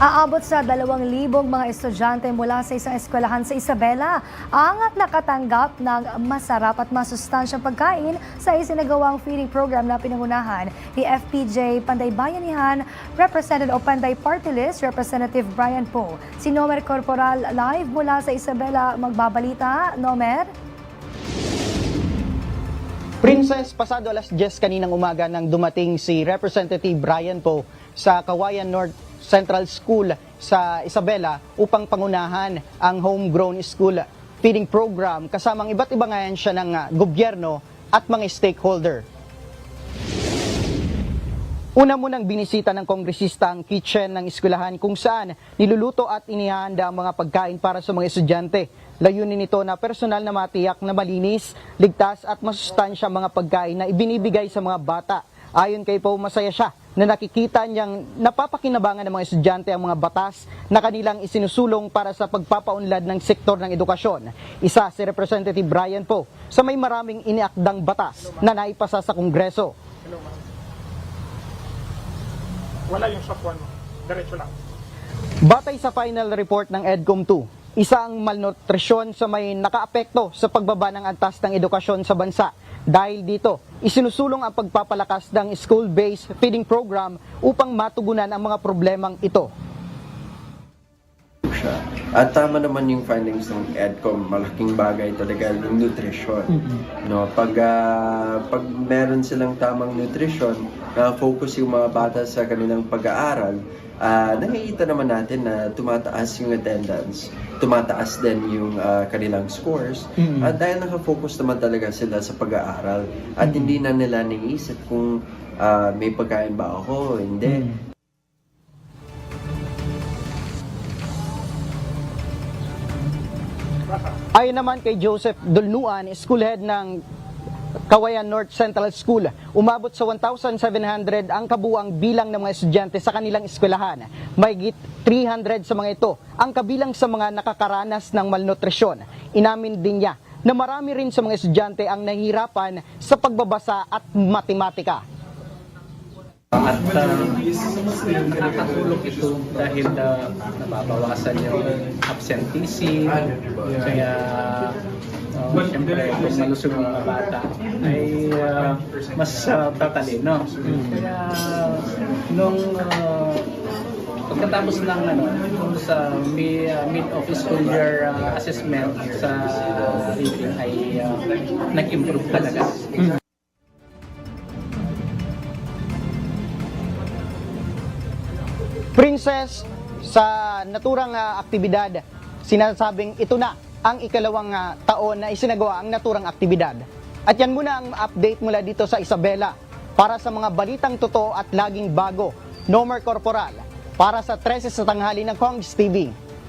Aabot sa 2,000 mga estudyante mula sa isang eskwelahan sa Isabela ang nakatanggap ng masarap at masustansyang pagkain sa isinagawang feeding program na pinangunahan ni FPJ Panday Bayanihan Representative o Panday Party List Representative Brian Poe. Si Nomer Corporal live mula sa Isabela magbabalita. Nomer? Princess, pasado alas 10 kaninang umaga nang dumating si Representative Brian Poe sa Kawayan North Central School sa Isabela upang pangunahan ang homegrown school feeding program kasamang iba't ibang ahensya ng gobyerno at mga stakeholder. Una munang binisita ng kongresista ang kitchen ng eskwelahan kung saan niluluto at inihahanda ang mga pagkain para sa mga estudyante. Layunin nito na personal na matiyak na malinis, ligtas at masustansya mga pagkain na ibinibigay sa mga bata. Ayon kay Poe, masaya siya na nakikita niyang napapakinabangan ng mga estudyante ang mga batas na kanilang isinusulong para sa pagpapaunlad ng sektor ng edukasyon. Isa si Representative Brian Poe sa may maraming iniakdang batas na naipasa sa Kongreso. Wala yung shop 1, diretso lang. Batay sa final report ng EDCOM 2, isang malnutrisyon sa may nakaapekto sa pagbaba ng antas ng edukasyon sa bansa. Dahil dito, isinusulong ang pagpapalakas ng school-based feeding program upang matugunan ang mga problemang ito. At tama naman yung findings ng EDCOM, malaking bagay talaga yung nutrition. No, pag meron silang tamang nutrition, focus yung mga bata sa kanilang pag-aaral, nakikita naman natin na tumataas yung attendance, tumataas din yung kanilang scores, at dahil nakafocus naman talaga sila sa pag-aaral at hindi na nila naisip kung may pagkain ba ako, hindi. Ayon naman kay Joseph Dulnuan, school head ng Kawayan North Central School, umabot sa 1,700 ang kabuang bilang ng mga estudyante sa kanilang eskwelahan. Mahigit 300 sa mga ito ang kabilang sa mga nakakaranas ng malnutrisyon. Inamin din niya na marami rin sa mga estudyante ang nahihirapan sa pagbabasa at matematika. At nakakatulong ito dahil nababawasan yung absenteeism, kaya siyempre kung malusog ang mga bata ay mas tatalino. Kaya nung pagkatapos ng sa mid-office school year assessment sa reading ay nag-improve talaga. Princess, sa naturang aktibidad, sinasabing ito na ang ikalawang taon na isinagawa ang naturang aktibidad. At yan muna ang update mula dito sa Isabela. Para sa mga balitang totoo at laging bago, Nomer Corporal, para sa 13 sa tanghali ng Congress TV.